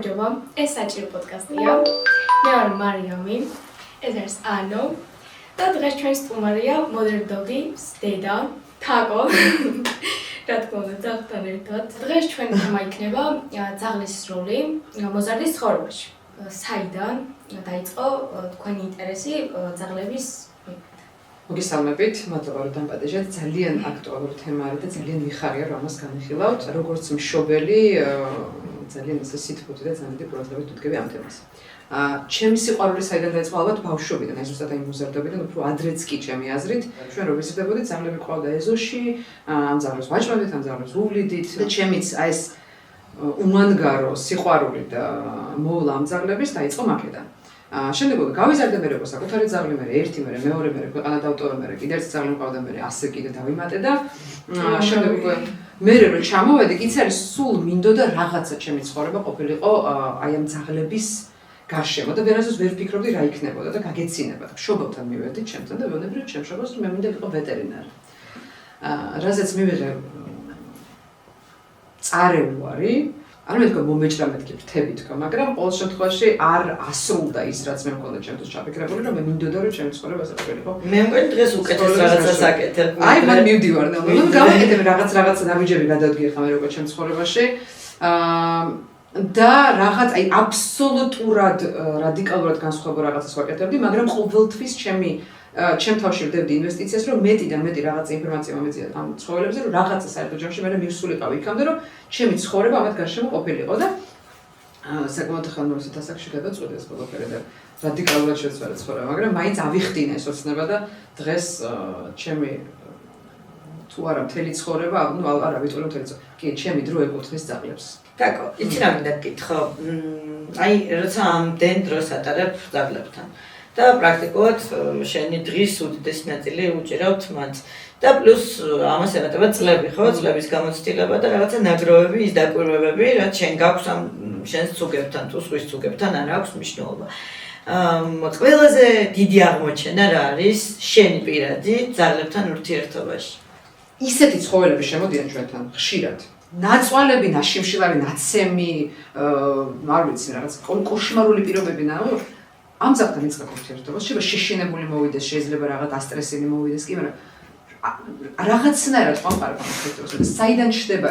გამარჯობა, ეს საჭირო პოდკასტია. მე ვარ მარიამი, ეს არის ანო და დღეს ჩვენი სტუმარია Modern Dog-ის დედა, თაკო. რა თქმა უნდა, ძაღლთან ერთად. დღეს ჩვენი თემა იქნება ძაღლის როლი მოზარდის ცხოვრებაში. საიდან დაიწყო თქვენი ინტერესი ძაღლების მოგესალმებით, მადლობა რომ დამპატეჟეთ. ძალიან აქტუალური თემა არის და ძალიან მიხარია რომ ამას განვიხილავთ. როგორც მშობელი, ძალიან ისე სითბოთი და ძალიან დიდი ყურადღებით ვდგები ამ თემას. ჩემი სიყვარული საიდან დაიწყო ალბათ ბავშვობიდან, ეს ზუსტად იმ მოზარდობიდან, უფრო ადრეც კი ჩემი აზრით. ჩვენ რო ვიზრდებოდით, ძაღლები ყავდა ეზოში, ამ ძაღლებს ვაჭმევდით, ამ ძაღლებს ვუვლიდით და ჩემიც ეს უმანგარო სიყვარული და მოვლა ამ ძაღლების დაიწყო მაქედან. შემდეგ გავიზარდე მე როგორც საკუთარი ძაღლი, მე ერთი, მე მეორე, მე ქვეყანა დავტოვე, მე კიდე ერთი ძაღლი მყავდა, მე ასე კიდე დავიმატე და შემდეგ მე რო ჩამოვედი, იცი არის სულ მინდოდა რაღაცა ჩემი ცხოვრება ყოფილიყო აი ამ ძაღლების გარშემო და ვერასდროს ვერ ვფიქრობდი რა იქნებოდა და გაგეცინება და მშობელთან მივედი ჩემთან და ვეუბნები რომ ჩემ შობელს მე მინდა ვიყო ვეტერინარი. რაზეც მივიღე წარევარი არ მეთქვა მომეჭრა მეთქი ფრთები თქო, მაგრამ ყოველ შემთხვევაში არ ასრულდა ის რაც მე მქონდა ჩემთვის ჩაფიქრებული, რომ მე მინდოდა რომ ჩემი ცხოვრება ასე ყოფილიყო. მე მგონი დღეს უკეთეს რაღაცას აკეთებ. აი მან მივდივარ და გავაკეთებ რაღაცა ნაბიჯები გადავდგე ხა მე როგორ ჩემ ცხოვრებაში. და რაღაც აი აბსოლუტურად რადიკალურად განსხვავებულ რაღაცას ვაკეთებდი, მაგრამ ყოველთვის ჩემ თავში ვდევდი ინვესტიციას, რომ მეტი და მეტი რაღაცა ინფორმაცია მომეწია ამ ცხოველებზე, რომ რაღაცა საერთო ჯამში მე მივსულიყავი იქამდე, რომ ჩემი ცხოვრება ამათ გარშემო ყოფილიყო და საკმაოდ ხანმოვანს ასაკში გადაწყვეტე ეს ყველაფერი და რადიკალურად შეცვალა ცხოვრება, მაგრამ მაინც ავიხდინა ეს ოცნება და დღეს ჩემი თუ არა მთელი ცხოვრება, ნუ არა ვიტყვი მთელი ცხოვრება, კი, ჩემი დრო ეკუთვნის ძაღლებს. თაკო, იცი რა მინდა გკითხო? აი, როცა ამდენ დროს ატარებ ძაღლებთან და პრაქტიკულად შენი დღის უდიდესი ნაწილი უჭირავთ მათ. და პლუს ამას ემატება წლები, ხო? წლების გამოცდილება და რაღაცა ნაგროვები, ის დაკვირვებები, რაც შენ გაქვს ამ შენს ცუგებთან თუ სხვის ცუგებთან არ აქვს მნიშვნელობა. ყველაზე დიდი აღმოჩენა რა არის შენი პირადი ძაღლებთან ურთიერთობაში? ისეთი ცხოველები შემოდიან ჩვენთან ხშირად. ნაცვალები, ნაშიმშილარი, ნაცემი, არ ვიცი რაღაც კოშმარული პირობები ნაო. ამ ძაღლთან იწყებ ურთიერთობას, შეიძლება შეშინებული მოვიდეს, შეიძლება რაღაც ასტრესილი მოვიდეს, კი, მაგრამ რაღაცნაირად ყამყარებ ამ ურთიერთობას და საიდან ჩდება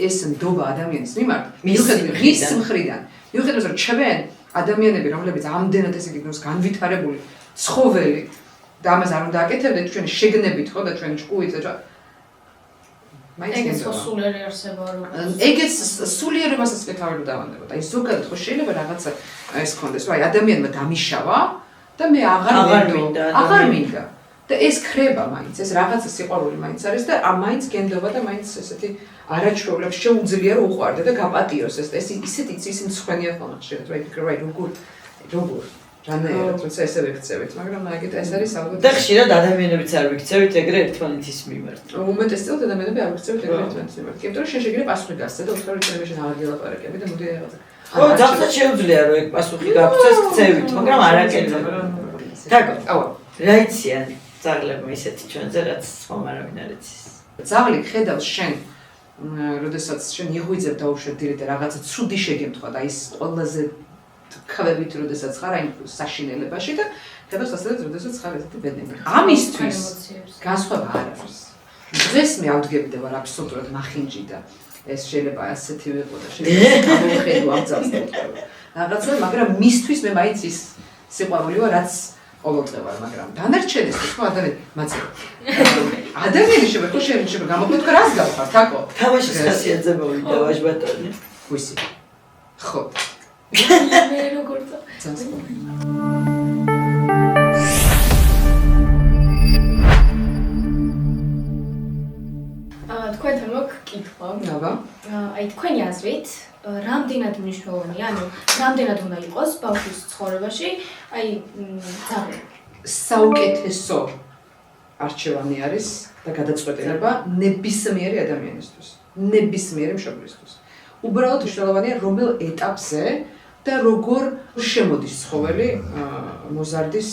ეს ნდობა ადამიანის მიმართ, მიუხედავად ღირს მხრიდან, მიუხედავად რომ ჩვენ ადამიანები, რომლებიც ამდენად ესე გიგნოს განვითარებული ცხოველი და ამას არ უნდა აკეთებდეთ ჩვენი შეგნებით ხო და ჩვენი ჭკუით და ეგეც სულიერი არსება რომ ეგეც სულიერებასაც ვეთავებ დავანდებოდა. აი ზოგადად ხო შეიძლება რაღაცა ეს კონდეს, რომ აი ადამიანმა დამიშავა და მე აღარ მინდა. და ეს ხრება მაინც, ეს რაღაცა სიყვარული მაინც არის და მაინც გენდობა და მაინც ესეთი არაჩვეულებს შეუძლია რომ უყვარდე და გაპატიოს ეს ისეთი ის მცხვენია ხოლმე შეიძლება რა იფიქრო რა როგორ რანაირად როცა ესე ვიქცევით, მაგრამ მაგით ეს არის ალბათ და ხშირად ადამიანებიც არ ვიქცევით ეგრე ერთმანეთის მიმართ. უმეტესწილად ადამიანები არ ვიქცევით ეგრე ერთმანეთის მიმართ. იმიტომ რომ შენ შეგიძლია პასუხი გასცე და უცხოური წრეებში აღარ გელაპარაკები და მოდი რაღაცა. ხო, ძაღლსაც შეუძლია რომ ეგ პასუხი გაგცეს ქცევით, მაგრამ არ აკეთებ. თაკო, ავა, რა იციან ძაღლებმა ისეთი ჩვენზე რაც სხვა არავინ არ იცის. ძაღლი ხედავს შენ, როდესაც შენ იღვიძებ დაუშვებ დილით და რაღაცა ცუდი შეგემთხვა და ის ყველაზე ქავებით როდესაც ხარ აი საშინელებაში და ხედავს ასეთაც როდესაც ხარ ესეთი ბედნიერი. ამისთვის განსხვავება არ არის. დღეს მე ავდგები და ვარ აბსოლუტურად მახინჯი და ეს შეიძლება ასეთი ვიყო და შეიძლება გამოვხედო ამ ძაღლს და ვთქვა. რაღაცა, მაგრამ მისთვის მე მაინც ის სიყვარული ვარ, რაც ყოველდღე ვარ, მაგრამ დანარჩენისთვის ხო ადამიანი მაცემა. ადამიანი შეიძლება გამოგვეთქვა რას გავხარ, თაკო? თამაშის ხასიათზე მოვიდა ვაჟბატონი. ვისი? ხო. მე როგორ თქვენთან მაქვს კითხვა. აბა. აი თქვენი აზრით, რამდენად მნიშვნელოვანია, ანუ რამდენად უნდა იყოს ბავშვის ცხოვრებაში, აი ძაღლი? საუკეთესო არჩევანი არის და გადაწყვეტილება ნებისმიერი ადამიანისთვის, ნებისმიერი მშობლისთვის. უბრალოდ მნიშვნელოვანია რომელ ეტაპზე და როგორ შემოდის ცხოველი მოზარდის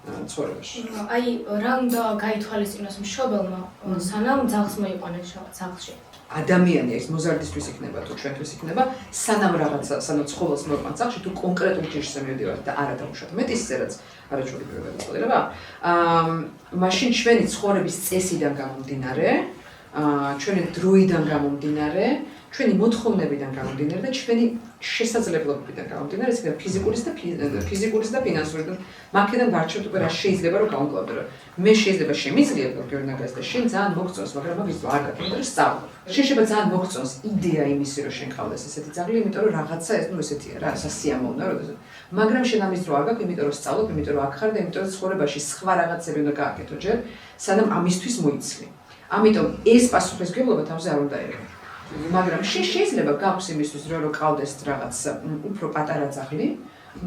ცხოვრებაში. აი რა უნდა გაითვალისწინოს მშობელმა სანამ ძაღლს მოიყვანოს სახლში? ადამიანი ეს მოზარდისთვის იქნება თუ ჩვენთვის იქნება, სანამ რაღაცა, სანამ ცხოველს მოვყავთ სახში თუ კონკრეტულ ჯიშზე მივდივართ და არა დავუშვათ მეტისზე, რაც არაჩვეულებრივი გადაწყვეტილება. მაშინ ჩვენი ცხოვრების წესიდან გამომდინარე, ჩვენი დროიდან გამომდინარე, ჩვენი მოთხოვნებიდან გამომდინარე და ჩვენი შესაძლებლობებიდან გამომდინარე, ეს იქნება ფიზიკურის და ფინანსური. მაქედან ვარჩევთ უკვე რა შეიძლება რომ გავუკლავდე, რომ მე შეიძლება შემიძლია გეორნაგას და შენ ძალიან მოგწონს, მაგრამ მაგის არ გაკეთებ, სწავლობ. შენ შეიძლება ძალიან მოგწონს იდეა იმისი, რომ შენ ყავდეს ესეთი ძაღლი, იმიტომ რომ რაღაცა ეს ესეთია რა, სასიამოვნოა, როდესაც. მაგრამ შენ ამის დრო არ გაქვს, იმიტომ რომ სწავლობ, იმიტომ რომ აქ ხარ და იმიტომ რომ ცხოვრებაში სხვა რაღაცები უნდა გააკეთო ჯერ, სანამ ამისთვის მოიცლი. ამიტომ ეს პასუხისმგებლობა თავზე არ უნდა ერევო. მაგრამ შეიძლება გაქვს იმისთვის რომ ყავდეს რაღაც უფრო პატარა ძაღლი,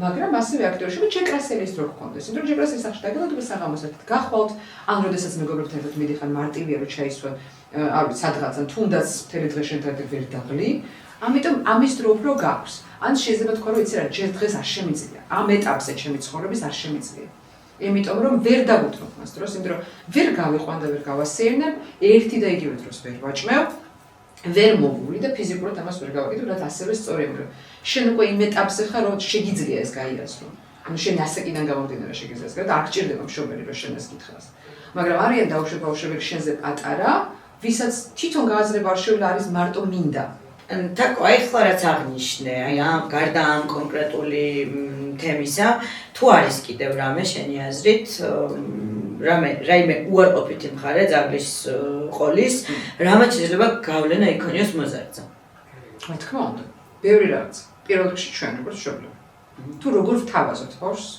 მაგრამ ასევე აქტიურში ჯეკრასელის დრო გქონდეს. იმიტომ რომ ჯეკრასელის სახში დაგელოდები საღამოს ერთად გახვალთ, ან როდესაც მეგობრებთან ერთად მიდიხარ მარტივია რომ ჩაისვენ, არ ვიცი, სადღაც ან თუნდაც მთელი დღე შენთან ერთად ვერ დაღლი. ამიტომ ამის დრო უფრო გაქვს. ან შეიძლება თქვა რომ იცი რა, ჯერ დღეს არ შემიძლია. ამ ეტაპზე ჩემი ცხოვრების არ შემიძლია. იმიტომ რომ ვერ დავუთმობ მას დროს, იმიტომ რომ ვერ გავიყვან და ვერ გავასეირნებ, ერთი და იგივე დროს ვერ ვაჭმევ. ვერ მოვული და ფიზიკურად ამას ვერ გავაკეთებ, რაც ასევე სწორია, რომ შენ უკვე იმ ეტაპზე ხარ, რომ შეგიძლია ეს გაიარსო. ანუ შენ ასაკიდან გამომდინარე შეგიძლია ეს გაიარსო და არ გჭირდება მშობელი, რომ შენ ეს გითხრას. მაგრამ არიან დაუშვებ ბავშვები შენზე პატარა, ვისაც თვითონ გააზრება არ შეუძლია არის მარტო მინდა. თაკო, აი ხლა რაც აღნიშნე, აი ამ გარდა ამ კონკრეტული თემისა, თუ არის კიდევ რამე შენი აზრით, რაიმე უარყოფითი მხარე ძაღლის ყოლის, რამაც შეიძლება გავლენა იქონიოს მოზარდზე. რა თქმა უნდა, ბევრი რაღაც. პირველ რიგში ჩვენ როგორც მშობლები. თუ როგორ ვთავაზობთ ბავშვს,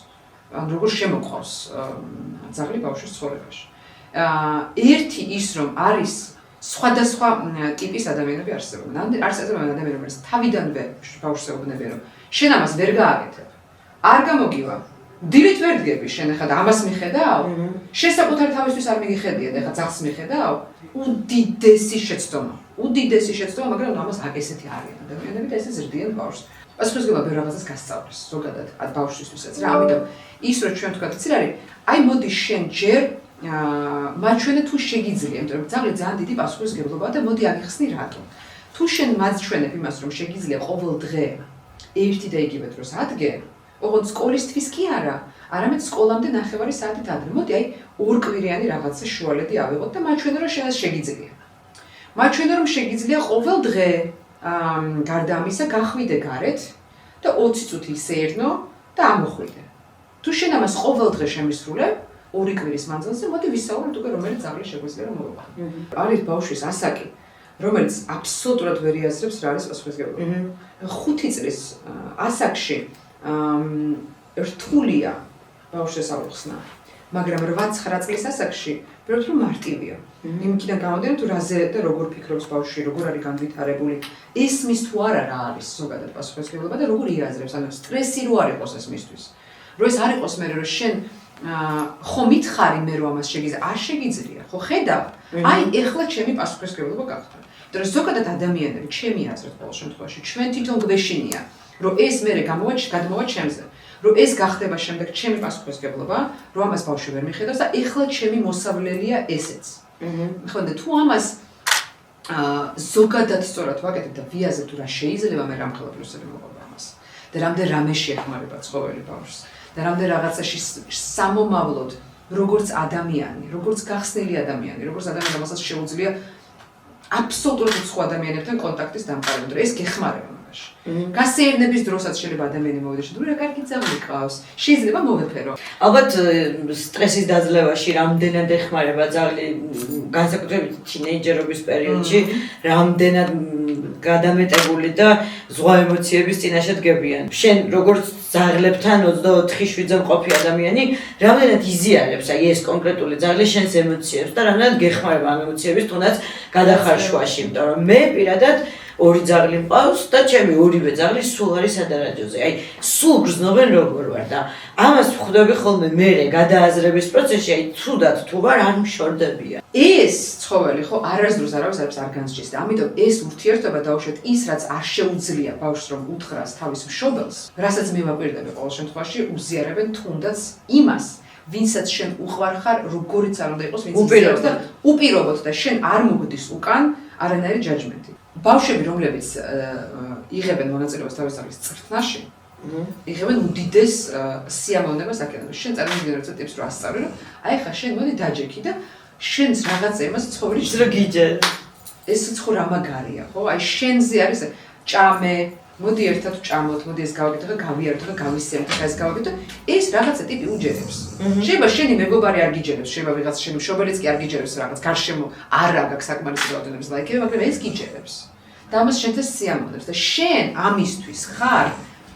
ან როგორ შემოყვავს ძაღლი ბავშვის ცხოვრებაში. ერთი ის რომ არის სხვადასხვა ტიპის ადამიანები არსებობენ. არსებობენ ადამიანები, რომელიც თავიდანვე ბავშვს ეუბნებიან, რომ შენ ამას ვერ გააკეთებ. არ გამოგივა. დილით ვერ დგები შენ ახლა და ამას მიხედავ? შენ საკუთარი თავისთვის არ მიგიხედია და ახლა ძაღლს მიხედავ? უდიდესი შეცდომა, მაგრამ ამას აკესეთი არიან ადამიანები და ესე ზრდიან ბავშვს. პასუხისმგებლობა ბევრ რაღაცას გასწავლის, ზოგადად ბავშვისთვისაც რა. ამიტომ ის რომ ჩვენ თქვათ, იცი რა არის? აი მოდი შენ ჯერ მაჩვენე თუ შეგიძლია, იმიტომ რომ ძაღლი ძალიან დიდი პასუხისმგებლობაა და მოდი აღიხსნი რატომ. თუ შენ მაჩვენებ იმას, რომ შეგიძლია ყოველ დღე ერთი და იგივე დროს ადგე, ოღონდ სკოლისთვის კი არა, არამედ სკოლამდე 9 საათით ადრე. მოდი აი ორკვირიანი რაღაცა შუალედი ავიღოთ და მაჩვენე რომ შენ ეს შეგიძლია. მაჩვენე რომ შეგიძლია ყოველ დღე გარდა ამისა გახვიდე გარეთ და 20 წუთი ისეირნო და ამოხვიდე. თუ შენ ამას ყოველ დღე შემისრულებ, 2 კვირის მანძილზე, მოდი ვისაუბროთ უკვე რომელი ძაღლი შეგვიძლია რომ მოვიყვანო. არის ბავშვის ასაკი, რომელიც აბსოლუტურად ვერ იაზრებს რა არის პასუხისმგებლობა. 5 წლის ასაკში რთულია ბავშვს აუხსნა, მაგრამ 8-9 წლის ასაკში ვერც რომ მარტივია. იმიდან გამომდინარე თუ რაზე და როგორ ფიქრობს ბავშვი, როგორ არის განვითარებული, ისმის თუ არა რა არის ზოგადად პასუხისმგებლობა და როგორ იაზრებს, ანუ სტრესი რო არ იყოს ეს მისთვის. რო ეს არ იყოს მე რომ შენ ხო მითხარი მე რომ ამას შეგიძლია, არ შეგიძლია, ხო ხედავ? აი ეხლა ჩემი პასუხისმგებლობა გახდა. იმიტომ რომ ზოგადად ადამიანები, ჩემი აზრით ყოველ შემთხვევაში, ჩვენ თვითონ გვეშინია, რომ ეს მე გადმოვა ჩემზე. რომ ეს გახდება შემდეგ ჩემი პასუხისმგებლობა, რომ ამას ბავშვი ვერ მიხედავს და ეხლა ჩემი მოსავლელია ესეც. ხონდა თუ ამას ზოგადად სწორად ვაკეთებ და ვიაზრებ თუ რა შეიძლება მე რამხელა პლუსები მოყვება ამას. და რამდენ რამე შეეხმარება ცხოველი ბავშვს და რამდენ რაღაცაში სამომავლოდ როგორც ადამიანი, როგორც გახსნილი ადამიანი, როგორც ადამიანი, რომელსაც შეუძლია აბსოლუტურად სხვა ადამიანებთან კონტაქტის დამყარება, ეს გეხმარება. გასეირნების დროსაც შეიძლება ადამიანი მოვიდეს და რა კარგი ძაღლი ყავს. შეიძლება მოვეფერო. ალბათ სტრესის დაძლევაში რამდენად ეხმარება ძაღლი განსაკუთრებით თინეიჯერობის პერიოდში, რამდენად გადამეტებული და ზღვა ემოციების წინაშე დგებიან. შენ როგორც ძაღლებთან 24/7-ზე მყოფი ადამიანი, რამდენად იზიარებს აი ეს კონკრეტული ძაღლი შენს ემოციებს და რამდენად გეხმარება ამ ემოციების თუნდაც გადახარშვაში, იმიტომ რომ მე პირადად 2 ძაღლი მყავს და ჩემი ორივე ძაღლი სულ არის სადარაჯოზე. აი, სულ გრძნობენ როგორ ვარ და ამას ვხვდები ხოლმე მერე გადააზრების პროცესში, აი, თუდად თუ ვარ არ მშორდებიან. ეს ცხოველი ხო არასდროს არავის არ განსჯის და ამიტომ ეს ურთიერთობა დაუშვათ ის, რაც არ შეუძლია ბავშვს რომ უთხრას თავის მშობელს, რასაც მე ვაკვირდები ყოველ შემთხვევაში, უზიარებენ თუნდაც იმას, ვინცაც შენ უყვარხარ, როგორიც არ უნდა იყოს, ვინც უპირობოდ და შენ არ მოგდის უკან არანაირი ჯაჯმენტი. ბავშვები, რომლებიც იღებენ მონაწილეობას თავის ძაღლის წვრთნაში, იღებენ უდიდეს სიამოვნებას აკეთებს. შენ წარმოგიდგენ, როცა ტიპს რო ასწავლე, რომ აი ხა შენ მოდი დაჯექი და შენს რაღაცა იმას ცხოვრების რო გიჯე. ეს ხო რა მაგარია, ხო? აი შენზე არის ჭამე, მოდი ერთად ჭამოთ, მოდი ეს გავაკეთო და გავიაროთ და გავისიამთ და ეს გავაკეთო. ეს რაღაცა ტიპი უჯერებს. შეიძლება შენი მეგობარი არ გიჯერებს, შეიძლება ვიღაც შენი მშობელიც კი არ გიჯერებს რაღაც გარშემო არ აქვს საკმარისი რაოდენობის ლაიქები, მაგრამ ეს გიჯერებს. და ამას შენთან სიამოვნებს და შენ ამისთვის ხარ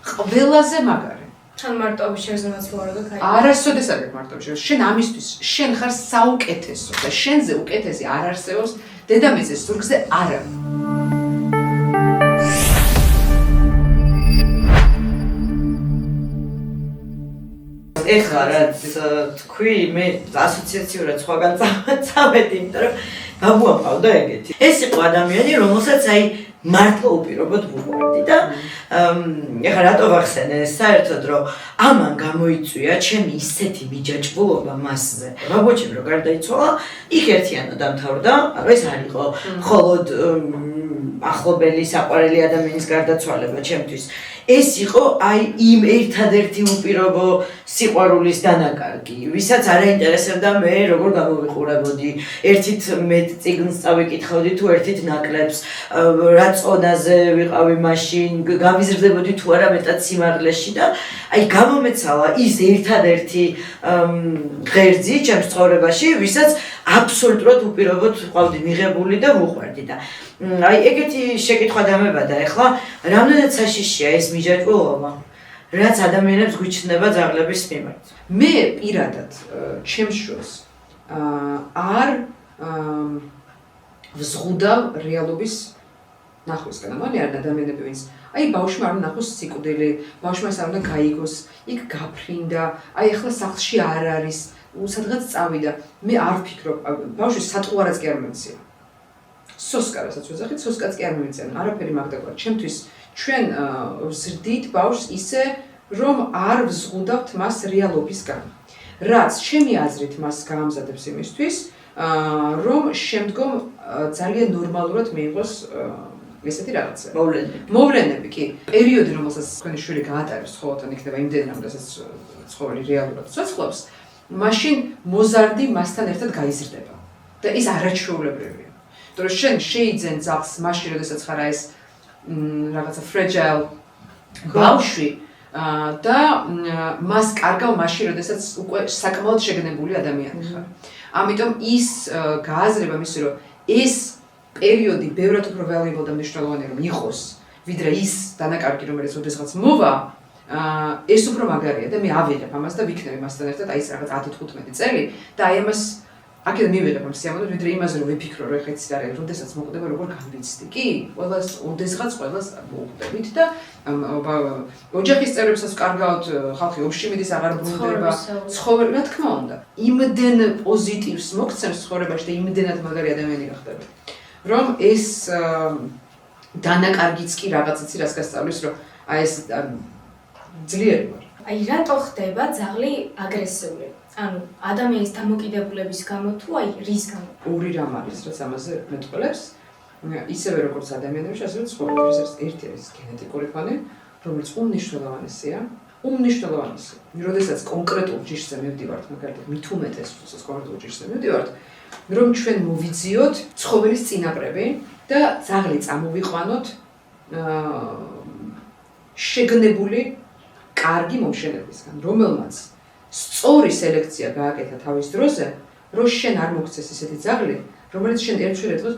ყველაზე მაგარი. თან მარტოობის შეზღუდვაც ვარო და кай. არასოდეს არ აქვს მარტოობის შეზღუდვა. შენ ამისთვის შენ ხარ საუკეთესო და შენზე უკეთესი არ არსებობს დედამიწის ზურგზე არა. ეხლა რაც თქვი, მე ასოციაციურად სხვაგან წავედი, იმიტომ რომ ბაბუა მყავდა ეგეთი. ეს იყო ადამიანი, რომელსაც აი მართლა უპირობოდ ვუყვარდი და ეხლა რატო ვახსენე საერთოდ რომ ამან გამოიწვია ჩემი ისეთი მიჯაჭვულობა მასზე. ბაბუჩემ რო გარდაიცვალა, იქ ერთიანად დამთავრდა, ეს არ იყო მხოლოდ ახლობელი საყვარელი ადამიანის გარდაცვალება ჩემთვის. ეს იყო აი იმ ერთადერთი უპირობო სიყვარულის დანაკარგი, ვისაც არ აინტერესებდა მე როგორ გამოვიყურებოდი, ერთით მეტ წიგნს წავიკითხავდი თუ ერთით ნაკლებს, რა წონაზე ვიყავი მაშინ, გავიზრდებოდი თუ არა მეტად სიმაღლეში და აი გამომეცალა ის ერთადერთი ღერძი ჩემს ცხოვრებაში, ვისაც აბსოლუტურად უპირობოდ ვყავდი მიღებული და ვუყვარდი და აი ეგეთი შეკითხვა დამებადა ეხლა რამდენად საშიშია ეს მიჯაჭვულობა რაც ადამიანებს გვიჩნდება ძაღლების მიმართ. მე პირადად ჩემს შორს არ ვზღუდავ რეალობის ნახვისგან. ამანი არ ადამიანები ვინც აი ბავშვმა არ ნახოს სიკვდილი, ბავშვმა არ უნდა გაიგოს, იქ გაფრინდა, აი ახლა სახლში არ არის, სადღაც წავიდა. მე არ ვფიქრობ, ბავშვის სატყუარაც კი არ მომეცია. სოსკარასაც ვეძახით, სოსკაც კი არ მომეცია. არაფერი მაგდაგვარ. ჩემთვის ჩვენ ვზრდით ბავშვს ისე, რომ არ ვზღუდავთ მას რეალობისგან. რაც ჩემი აზრით მას გაამზადებს იმისთვის, რომ შემდგომ ძალიან ნორმალურად მიიღოს ესეთი რაღაცა. მოვლენები კი. პერიოდი, რომელსაც თქვენი შვილი გაატარებს ცხოველთან, იქნება იმდენი, რამდენსაც ცხოველი რეალურად ცოცხლობს, მაშინ მოზარდი მასთან ერთად გაიზრდება. და ის არაჩვეულებრივია. იმიტომ რომ შენ შეიძენ ძაღლს მაშინ, როდესაც ხარ ეს რაღაცა fragile ბავშვი და მას კარგავ მაშინ, როდესაც უკვე საკმაოდ შეგნებული ადამიანი ხარ. ამიტომ ის გააზრება მისი, რომ ეს პერიოდი ბევრად უფრო valuable და მნიშვნელოვანი რომ იყოს, ვიდრე ის დანაკარგი, რომელიც ოდესღაც მოვა, ეს უფრო მაგარია და მე ავიღებ ამას და ვიქნები მასთან ერთად აი ეს რაღაც 10-15 წელი და აი ამას აქედან მივიღებ ამ სიამოვნებას, ვიდრე იმაზე რომ ვიფიქრო, რომ ეხლა იცი რა არის, როდესაც მოკვდება როგორ განვიცდი. კი, ყველას ოდესღაც ყველას მოუხდებით და ოჯახის წევრებსაც ვკარგავთ, ხალხი ოფში მიდის, აღარ ბრუნდება, ცხოველი, რა თქმა უნდა. იმდენ პოზიტივს მოგცემს ცხოვრებაში და იმდენად მაგარი ადამიანი გახდება. რომ ეს დანაკარგიც კი რაღაცაც რას გასწავლის, რომ აი ეს ძლიერი ვარ. აი რატო ხდება ძაღლი აგრესიული? ანუ ადამიანის დამოკიდებულების გამო თუ აი რის გამო? ორი რამ არის, რაც ამაზე მეტყველებს. ისევე როგორც ადამიანებში, ასევე ცხოველებში. ერთი არის გენეტიკური ფონი, რომელიც უმნიშვნელოვანესია. უმნიშვნელოვანესი. როდესაც კონკრეტულ ჯიშზე მივდივართ, მაგალითად, მით უმეტეს, როდესაც კონკრეტულ ჯიშზე მივდივართ, რომ ჩვენ მოვიძიოთ ცხოველის წინაპრები და ძაღლი წამოვიყვანოთ შეგნებული კარგი მომშენებლისგან, რომელმაც სწორი სელექცია გააკეთა თავის დროზე, რომ შენ არ მოგცეს ისეთი ძაღლი, რომელიც შენ ერთშვილ ერთდროს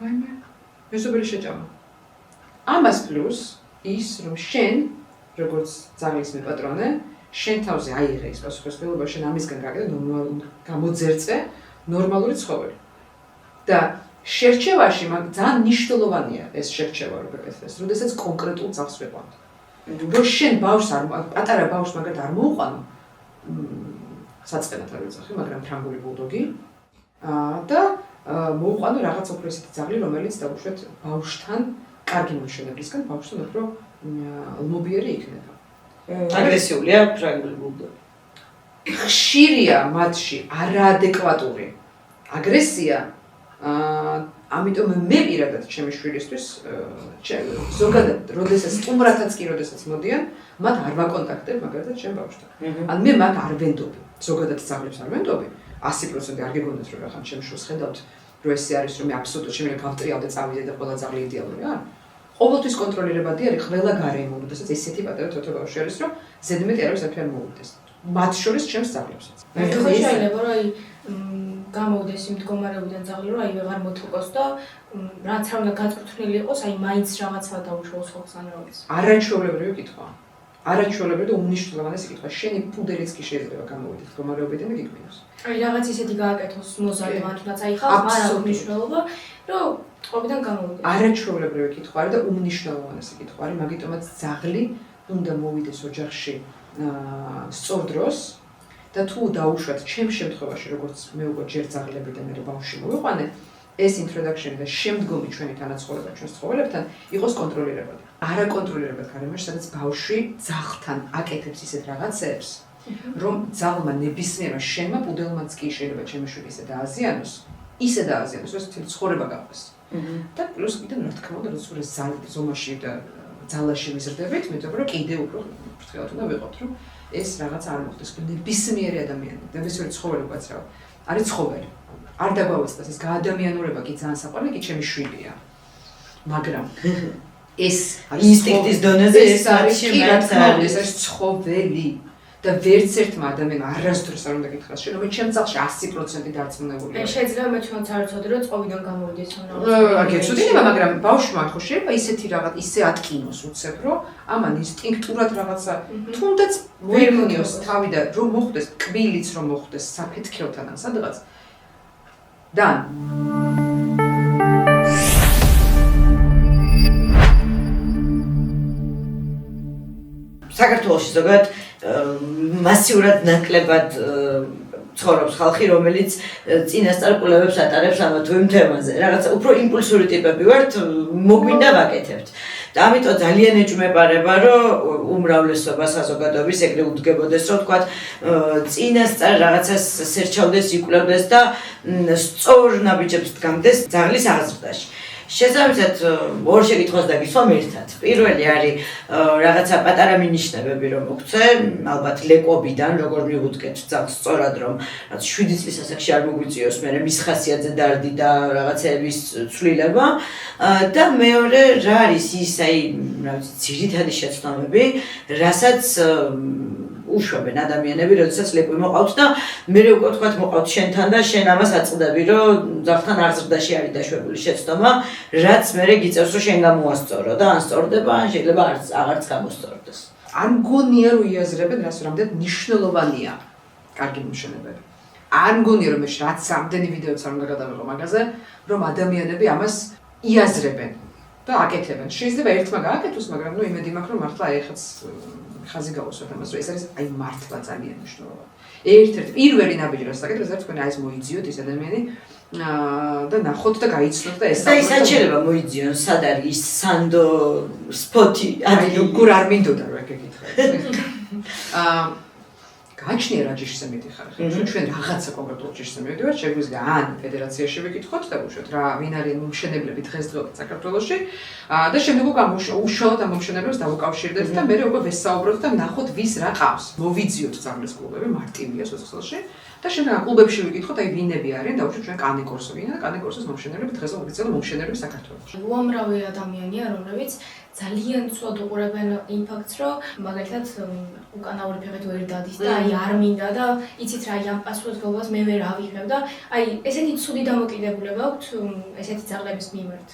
ვაიმე, მეზობელი შეჭამა. ამას პლუს ის, რომ შენ, როგორც ძაღლის მეპატრონე, შენ თავზე აიღე ის პასუხისმგებლობა, შენ ამისგან გააკეთე გამოძერწე ნორმალური ცხოველი. და შერჩევაში ძალიან მნიშვნელოვანია ეს შერჩევა, რო გაკეთდეს, როდესაც კონკრეტულ ძაღლს ვიყვანთ. რომ შენ ბავშვს პატარა ბავშვს მაგათ არ მოუყვანო, საწყენად არ ვიძახი, მაგრამ ფრანგული ბულდოგი და მოუყვანო რაღაც უფრო ისეთი ძაღლი, რომელიც დაუშვათ ბავშვთან კარგი მომშენებლისგან, ბავშვთან უფრო ლმობიერი იქნება. აგრესიულია ფრანგული ბულდოგი. ხშირია მათში არაადეკვატური აგრესია ამიტომ მე პირადად ჩემი შვილისთვის ზოგადად როდესაც სტუმრათაც კი როდესაც მოდიან, მათ არ ვაკონტაქტებ მაგალითად ჩემ ბავშვთან. ან მე მათ არ ვენდობი, ზოგადად ძაღლებს არ ვენდობი. 100% არ გეგონათ რომ ახლა ჩემ შვილს ხედავთ, რომ ეს არის რომ მე აბსოლუტურად შემიძლია გავტრიალდე წავიდე და ყველა ძაღლი იდეალური არ. ყოველთვის კონტროლირებადი არის ყველა გარემო, როდესაც ესეთი პატარა თოთო ბავშვი არის, რომ ზედმეტი არავის არ მოვიდეს. მათ შორის ჩემს ძაღლებსაც. ხო შეიძლება რომ აი გამოვიდეს იმ მდგომარეობიდან ძაღლი რომ აი ვეღარ მოთოკოს და რაც რა უნდა გაწვრთნილი იყოს, აი მაინც რაღაცა დაუშვოს ხოლმე ან რაღაც. არაჩვეულებრივი კითხვა. არაჩვეულებრივი და უმნიშვნელოვანესი კითხვა. შენი პუდელიც კი შეიძლება გამოვიდეს მდგომარეობიდან და გიგვინოს. აი რაღაც ისეთი გააკეთოს მოზარდი მათ თუნდაც აი ხალხ არა მნიშვნელობა რომ ყოფიდან გამოვიდეს. არაჩვეულებრივი კითხვა არის და უმნიშვნელოვანესი კითხვა არის, მაგიტომაც ძაღლი უნდა მოვიდეს ოჯახში სწორ დროს და თუ დაუშვათ ჩემს შემთხვევაში როგორც მე უკვე ჯერ ძაღლები და მე ბავშვი მოვიყვანე ეს introduction და შემდგომი ჩვენი თანაცხოვრება ჩვენს ცხოველებთან იყოს კონტროლირებადი. არაკონტროლირებად გარემოში, სადაც ბავშვი ძაღლთან აკეთებს ისეთ რაღაცებს, რომ ძაღლმა ნებისმიერმა შენმა პუდელმაც კი შეიძლება ჩემი შვილი ისე დააზიანოს, რომ თითქოს ცხოვრება გაყვეს. და პლუს კიდე რა თქმა უნდა, როცა ეს ზომაში და ძალაში ვიზრდებით, მეტყვი რომ კიდე უფრო ფრთხილად უნდა ვიყოთ, რომ ეს რაღაც არ მოხდეს. ნებისმიერი ადამიანი, ნებისმიერი ცხოველი უკაცრავად არის ცხოველი. არ დაგვავიწყდეს ეს გაადამიანურება კი ძალიან საყვარელი, კი ჩემი შვილია. მაგრამ ეს ინსტინქტის დონეზე ეს არის ეს არის ცხოველი და ვერც ერთმა ადამიანმა არასდროს არ უნდა გითხრას შენ რომ ჩემ ძაღლში 100% დარწმუნებულია. შეიძლება მე ჩვენც არ ვიცოდი რომ წოვიდან გამოვიდეს რა. გეცოდინება, მაგრამ ბავშვმა ხო შეიძლება ისეთი რაღაც ისე ატკინოს უცებ რომ ამან ინსტინქტურად რაღაცა თუნდაც მოიგონიოს თავი და რომ მოხდეს კბილიც რომ მოხდეს საფეთქელთან ან სადღაც და საქართველოში ზოგადად მასიურად ნაკლებად ცხოვრობს ხალხი, რომელიც წინასწარ კვლევებს ატარებს ამა თუ იმ თემაზე. რაღაცა უფრო იმპულსური ტიპები ვართ, მოგვინდა ვაკეთებთ. და ამიტომ ძალიან ეჭვმეპარება, რომ უმრავლესობა საზოგადოების ეგრე უდგებოდეს, რომ თქვათ, წინასწარ რაღაცას სერჩავდეს, იკვლევდეს და სწორ ნაბიჯებს დგამდეს ძაღლის აღზრდაში. შესაბამისად, ორ შეკითხვას დაგისვამ ერთად. პირველი არის რაღაცა პატარა მინიშნებები რომ მოგცე, ალბათ ლეკობიდან, როგორ მივუდგეთ ძაღლს სწორად რომ 7 წლის ასაკში არ მოგვიწიოს მე მის ხასიათზე დარდი და რაღაცეების ცვლილება და მეორე რა არის ის აი რა ვიცი ძირითადი შეცდომები, რასაც უშვებენ ადამიანები, როდესაც ლეკვი მოყავთ და მე უკვე თქვათ მოყავთ შენთან და შენ ამას აწყდები, რომ ძაღლთან აღზრდაში არის დაშვებული შეცდომა, რაც მე გიწევს რომ შენ გამოასწორო და ან სწორდება, ან შეიძლება აღარც გამოსწორდეს. არ მგონია რომ იაზრებენ რას რამდენად მნიშვნელოვანია კარგი მომშენებელი. არ მგონია რომ რაც ამდენი ვიდეოც არ უნდა გადავიღო მაგაზე, რომ ადამიანები ამას იაზრებენ და აკეთებენ. შეიძლება ერთმა გააკეთოს, მაგრამ ნუ იმედი მაქვს რომ მართლა ეხაც ხაზი გავუსვათ ამას, რომ ეს არის აი მართლა ძალიან მნიშვნელოვანი. ერთ-ერთი პირველი ნაბიჯი რაც საკეთებს, არის თქვენ აი ეს მოიძიოთ ეს ადამიანი და ნახოთ და გაიცნოთ და ეს ის შეიძლება მოიძიონ, სად არის ის სანდო სპოტი, აი როგორ არ მინდოდა რომ ეგ ეკითხა. გააჩნია რა ჯიშზე მიდიხარ ხა. ჩვენ რაღაცა კონკრეტულ ჯიშზე მივიდივართ, შეგვიძლია ან ფედერაციაში ვიკითხოთ და უშვათ რა ვინ არის მომშენებლები დღესდღეობით საქართველოში და შემდეგ უკვე უშუალოდ ამ მომშენებლებს დავუკავშირდეთ და მე უკვე ვესაუბროთ და ნახოთ ვის რა ყავს. მოვიძიოთ ძაღლის კლუბები მარტივია სოციალში და შემდეგ ამ კლუბებში ვიკითხოთ აი ვინები არიან და უშვათ ჩვენ კანიკორსო ვინა და კანიკორსოს მომშენებლები დღეს ოფიციალურად მომშენებლები საქართველოში. უამრავი ადამიანია, რომლებიც ძალიან ცუდ უყურებენ იმ ფაქტს, რომ მაგალითად უკანაური ფეხით ვერ დადის და აი არ მინდა და იცით რა ამ პასუხისმგებლობას მე ვერ ავიღებ და აი ესეთი ცუდი დამოკიდებულება აქვს ესეთი ძაღლების მიმართ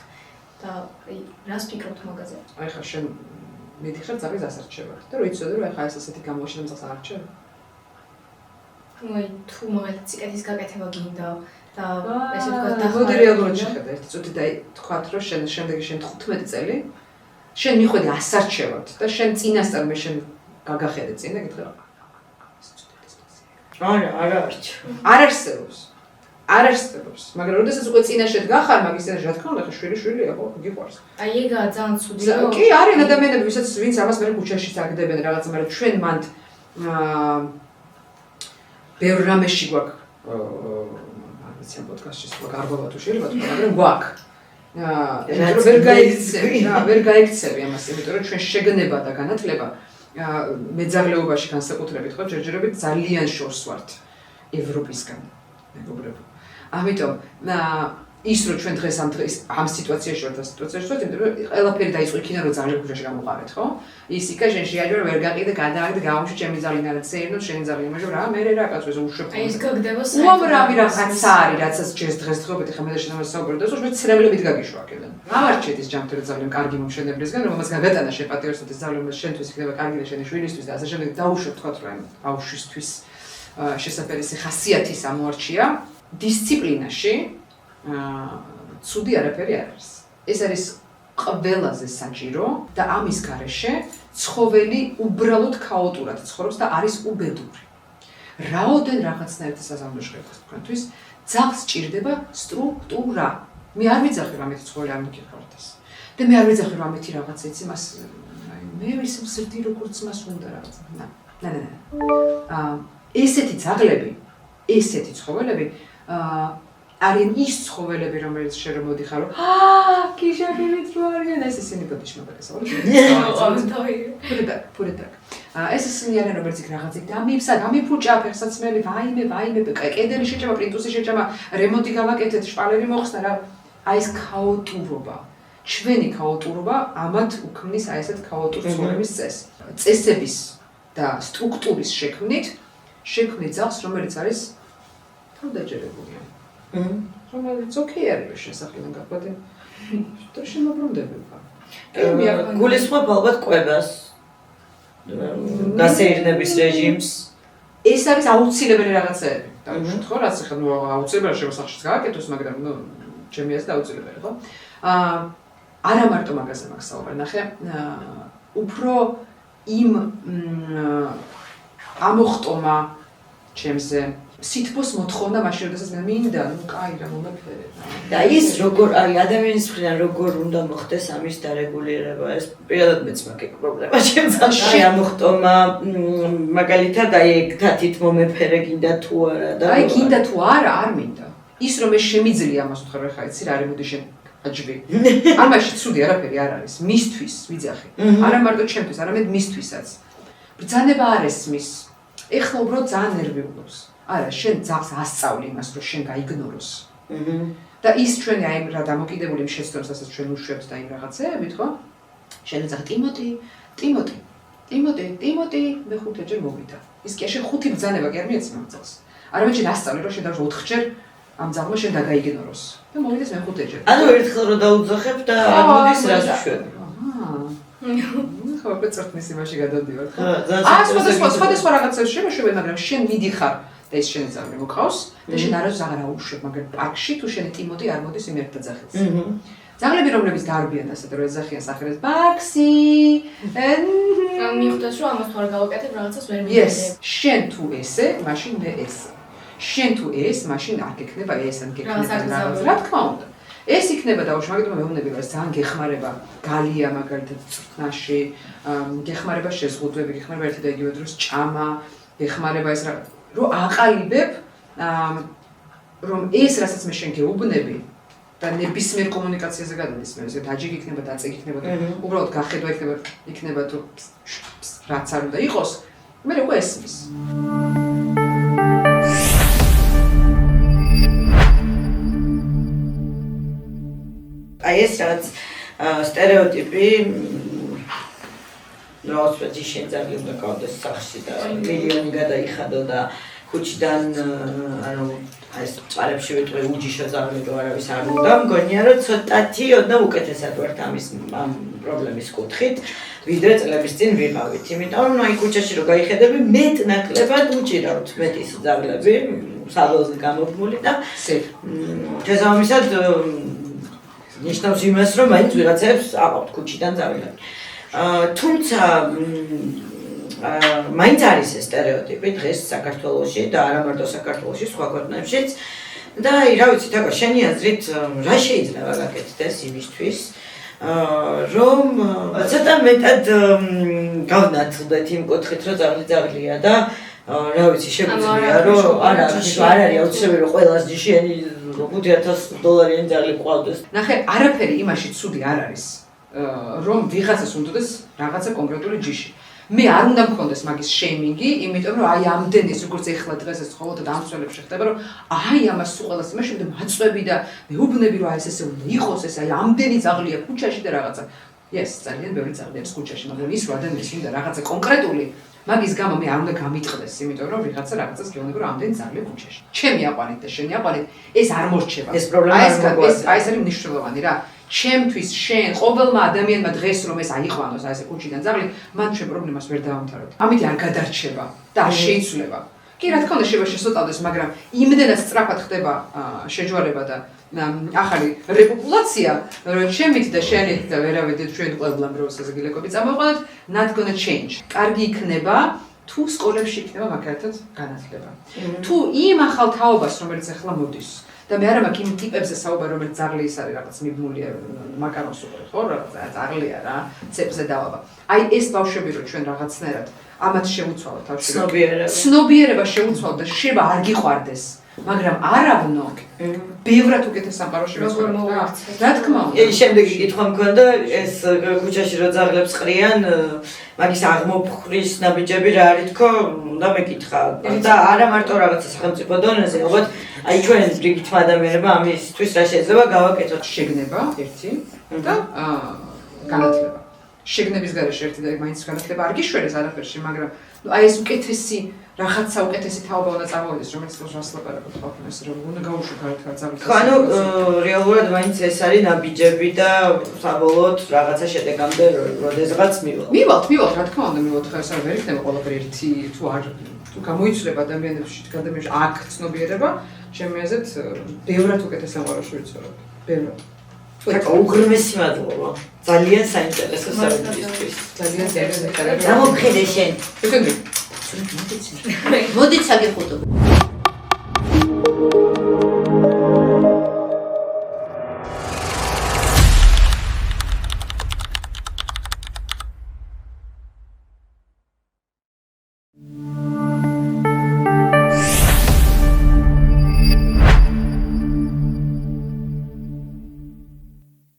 და აი რას ფიქრობთ მაგაზე? აი ხა შენ მიდიხარ ძაღლის ასარჩევად და რო იცოდე რომ აი ხა ეს ესეთი გამოჩენა ძაღლს არ არჩევ? აი თუ მაგალითად სიკეთის გაკეთება გინდა და ესე ვთქვათ და მოდი რეალურად შეხედე ერთი წუთი და თქვათ რომ შენ შემდეგი შენ 15 წელი შენ მიხვედი ასარჩევად და შენ წინასწარ მე შენ გაგახედე წინ და გითხრა არ არჩევ. არ არსებობს. არ არსებობს. მაგრამ როდესაც უკვე წინაშე დგახარ მაგის წინაშე რა თქმა უნდა შვილი-შვილია ხო გიყვარს. აი ეგაა ძალიან ცუდი რომ კი არის ადამიანები ვისაც ვინც ამას მე ქუჩაში წაგდებენ რაღაცა მაგრამ ჩვენ მანდ ბევრ რამეში გვაქვს ვიცი ამ პოდკასტში სხვა გარბოლა თუ შეიძლება თქვა, მაგრამ გვაქვს. ვერ გაიქცევი ამას, იმიტომ რომ ჩვენ შეგნება და განათლება მეძაღლეობაში განსაკუთრებით ხო ჯერჯერობით ძალიან შორს ვართ ევროპისგან, მეგობრებო. ამიტომ ის რომ ჩვენ დღეს ამ სიტუაციაში ვართ, იმიტომ რომ ყველაფერი დაიწყო იქიდან რომ ძაღლი ქუჩაში გამოყარეთ, ხო? ის იქა შენ შეაჯერა ვერ გაყიდე, გადააგდე, გავამშვი ჩემი ძაღლი ნარაცერნო, შენი ძაღლი, მაგრამ რა მე რა კაცო უშვებ. აი ეს გაგდება უამრავი რაღაცა არის, რაცაც ჯერს დღესდღეობით ხა მე და შენ ამას საუბრობთ და უშვებ ცრემლებით გაგიშვა აქედან. ამარჩეთ ის ჯანმრთელი ძაღლი კარგი მომშენებლისგან, რომელსაც გაგატანა შენ პატიოსად ეს ძაღლი შენთვის იქნება კარგი და შენი შვილისთვის და ასე შემდეგ დაუშვებ თქვა რომ ბავშვისთვის შესაძლებელი ხასიათის ამოარჩია დისციპლინაში ცუდი არაფერი არ არის. ეს არის ყველაზე საჭირო და ამის გარეშე ცხოველი უბრალოდ ქაოტურად ცხოვრობს და არის უბედური. რაოდენ რაღაცნაირად საზამთროშებას თქვენთვის ძაღლს სჭირდება სტრუქტურა. მე არ ვიძახი რომ ამით ცხოველი არ მიგიხარდეს. და მე არ ვიძახი რომ ამით რაღაც ეცი მას მე ვის მსრდი როგორც მას უნდა რაღაც. ესეთი ძაღლები, ესეთი ცხოველები არიან ის ცხოველები, რომელიც შენ რომ მოდიხარ, რომ კიშაკებით რო არიან, ეს ისინი ბოდიში მოგესალმებით. ფურეთაკ. ეს ისინი არიან, რომელიც იქ რაღაცით დამიფსა, გამიფუჭა, ფეხსაცმელი, ვაიმე, კედელი შეჭამა, პრინტუსი შეჭამა, რემონტი გავაკეთეთ, შპალერი მოხსნა რა. აი ეს ქაოტურობა. ჩვენი ქაოტურობა ამათ უქმნის აი ესეთ ქაოტურ ცხოვრების წესს. წესების და სტრუქტურის შექმნით შექმნით ძაღლს, რომელიც არის თავდაჯერებული. რომელიც ოკეი არის შესაძლებელი გახდე. და შემოbrunდება. გულისხმობ ალბათ კვებას. გასეირნების რეჟიმს. ეს არის აუცილებელი რაღაცები. დავუშვით ხო, რაც ახლა აუცილებელი შემოსახშიც გააკეთოს, მაგრამ ჩემი აზრით აუცილებელი ხო? არა მარტო მაგაზე მაქვს საუბარი, ნახე, უფრო იმ ამოხტომა ჩემზე სითბოს მოთხოვნა მაშინ როდესაც მე მინდა, ნუ კაი რა მომეფერე. და ის როგორ არის ადამიანის მხრიდან როგორ უნდა მოხდეს ამის დარეგულირება? ეს პირადად მეც მაქვს პრობლემა ჩემს ამოხტომა მაგალითად აი თათით მომეფერე გინდა თუ არა და აი გინდა თუ არა, არ მინდა. ის რომ მე შემიძლია ამას ვთქვა რა ხა იცი რა არის მოდი შენ აჯვი. ამაში ცუდი არაფერი არ არის. მისთვის ვიძახი. არა მარტო ჩემთვის, არამედ მისთვისაც. ბრძანება არ ესმის. ეხლა უბრალოდ ძალიან ნერვიულობს. არა, შენ ძაღლს ასწავლი იმას, რომ შენ გაიგნოროს. და ის ჩვენი აი რა დამოკიდებული იმ შეცდომს, რასაც ჩვენ უშვებთ და იმ რაღაცეებით, ხო? შენ ძაღლი ტიმოტი, მე 5-ჯერ მოვიდა. ის კი შენ 5 ბრძანება კი არ მიეცემა ძაღლს. არამედ შენ ასწავლი, რომ შენ დავშ 4-ჯერ ამ ძაღლმა შენ დაგაიგნოროს. და მოვიდეს მე 5-ჯერ. ანუ ერთხელ რომ დაუძახებ და არ მოდის რას შვები. ხო, პეტროტნის იმაში გადავდივარ, ხო? სხვადასხვა რაღაცებს შემოშვები, მაგრამ შენ მიდიხარ და ეს შენი ძაღლი მოყავს და შენ არასდროს აღარ აუშვებ, მაგრამ პარკში თუ შენი ტიმოტი არ მოდის იმ ერთ ძაღლს. ძაღლები რომლებიც დარბიან ასეთ რომ ეძახიან სახელს ბაქსი. მიხვდას რომ ამას თუ არ გავაკეთებ რაღაცას ვერ მიგდებ. შენ თუ ესე, მაშინ მე ესე. შენ თუ ეს, მაშინ არ გექნება ეს, ან გექნება რაღაც. რა თქმა უნდა. ეს იქნება დაუშვი, მაგიტომ მეუბნები რომ ძალიან გეხმარება გალია მაგალითად წვრთნაში, გეხმარება შეზღუდვები, გეხმარება ერთი და იგივე დროს ჭამა, გეხმარება ეს რა რომ აყალიბებ რომ ეს რასაც მე შენ გეუბნები და ნებისმიერ კომუნიკაციაზე გადადის მე ესე დაჯიკი იქნება დაწეგი იქნება და უბრალოდ გახედვა იქნება თუ რაც არ უნდა იყოს მე როგორ ესმის აი ეს რაც სტერეოტიპი რაოცფეცი შენ ძალიან უნდა გავდეს სახში და მილიონი გადაიხადო და ქუჩიდან ანუ აი ეს წარებში ვიტყვი უჯიშო ძაღლი რო არავის არ უნდა მგონია რომ ცოტათი ოდნავ უკეთესად ვართ ამის ამ პრობლემის კუთხით ვიდრე წლების წინ ვიყავით იმიტომ რომ აი ქუჩაში რო გაიხედები მეტ-ნაკლებად უჭირავთ მეტის ძაღლები საღოლზე გამოფმული და შესაბამისად ნიშნავს იმას რომ მაინც ვიღაცებს აყავთ ქუჩიდან ძაღლები თუმცა მაინც არის ეს სტერეოტიპი დღეს საქართველოში და არა მარტო საქართველოში, სხვა ქვეყნებშიც და რა ვიცი, თქო, შენი აზრით რა შეიძლება გაკეთდეს იმისთვის, რომ ცოტა მეტად გავნათლდეთ იმ კუთხით, რომ ძაღლია და რა ვიცი, შეგვიძლია რომ არა არის აუცილებელი რომ ყველას ჯიშიანი $5000 ძაღლი ყავდეს. ნახე, არაფერი იმაში ცუდი არ არის, რომ ვიღაცას უნდადეს რაღაცა კონკრეტული ჯიში. მე არ უნდა მქონდეს მაგის შეიმინგი, იმიტომ რომ აი ამდენი ეს როგორც ეხლა დღეს ეს ყოველდღე დამცველებს შეხდება, რომ აი ამას თუ ყველას იმაში უნდა მაწვევი და მეუბნები რომ აი ესე უნდა იყოს ეს აი ამდენი ძაღლია ქუჩაში და რაღაცა. ეს ძალიან ბევრი ძაღლია ქუჩაში, მაგრამ ის რომ ადამიანს უნდა რაღაცა კონკრეტული მაგის გამო მე არ უნდა გამიტყდეს, იმიტომ რომ ვიღაცა რაღაცას გეუბნება რომ ამდენი ძაღლია ქუჩაში. ჩემი აყვანით და შენი აყვანით ეს არ მორჩება. ეს პრობლემა არ მოგვარდება. აი ეს არის მნიშვნელოვანი რა. ჩემთვის შენ ყოველმა ადამიანმა დღეს რომ ეს აიყვანოს აი ესე ქუჩიდან ძაღლი, მან ჩვენ პრობლემას ვერ დავამთავრებთ. ამით არ გადარჩება და არ შეიცვლება. კი რა თქმა უნდა შეიძლება შესწავლდეს, მაგრამ იმდენად სწრაფად ხდება შეჯვარება და ახალი რეპოპულაცია, რომ ჩემით და შენით და ვერავით ჩვენ ყველამ როსაზე გილეკები წამოვყავთ, not gonna change. კარგი იქნება თუ სკოლებში იქნება მაგალითად განათლება. თუ იმ ახალ თაობას რომელიც ახლა მოდის და მე არა მაქვს იმ ტიპებზე საუბარი, რომელიც ძაღლი ის არის რაღაც მიბმულია, მაკარონს უყურებ, ხო, რაღაცა ძაღლია რა, ცეპზე დავაბა. აი ეს ბავშვები რო ჩვენ რაღაცნაირად ამათ შევუცვალოთ თავში. ცნობიერება შევუცვალოთ და შეიძლება არ გიყვარდეს, მაგრამ არავნო ბევრად უკეთეს სამყაროში ვეცხოვრობთ რა. რა თქმა უნდა. შემდეგი კითხვა მქონდა, ეს ქუჩაში რო ძაღლებს ყრიან, მაგის აღმოფხვრის ნაბიჯები რა არის თქო, უნდა მეკითხა. და არა მარტო რაღაცა სახელმწიფო დონეზე, ალბათ აი ჩვენ რიგითმა ადამიანებმა ამისთვის რა შეიძლება გავაკეთოთ. შეგნება ერთი და განათლება. შეგნების გარეშე ერთი და მაინც განათლება არ გიშვერეს არაფერში, მაგრამ აი ეს უკეთესი რაღაცა უკეთესი თაობა უნდა წამოვიდეს, რომელიც ens ლაპარაკობთ ყოფნას, რომ უნდა გაუშვათ გარეთ ძაღლს. ხო, ანუ რეალურად მაინც ეს არის ნაბიჯები და საბოლოოდ რაღაცა შედეგამდე როდესღაც მივალთ. მივალთ, რა თქმა უნდა, მივალთ, ხა ეს არ ვერ იქნება ყველაფერი ერთი თუ არ თუ გამოიცვლება ადამიანებში აქ ცნობიერება, ჩემი აზრით, ბევრად უკეთეს სამყაროში ვიცხოვრობ. ბევრად. უღრმესი მადლობა. ძალიან საინტერესო საუბრისთვის. ძალიან საინტერესო. გამომხედე შენ. შეგნები. მოდით საგეხუტო.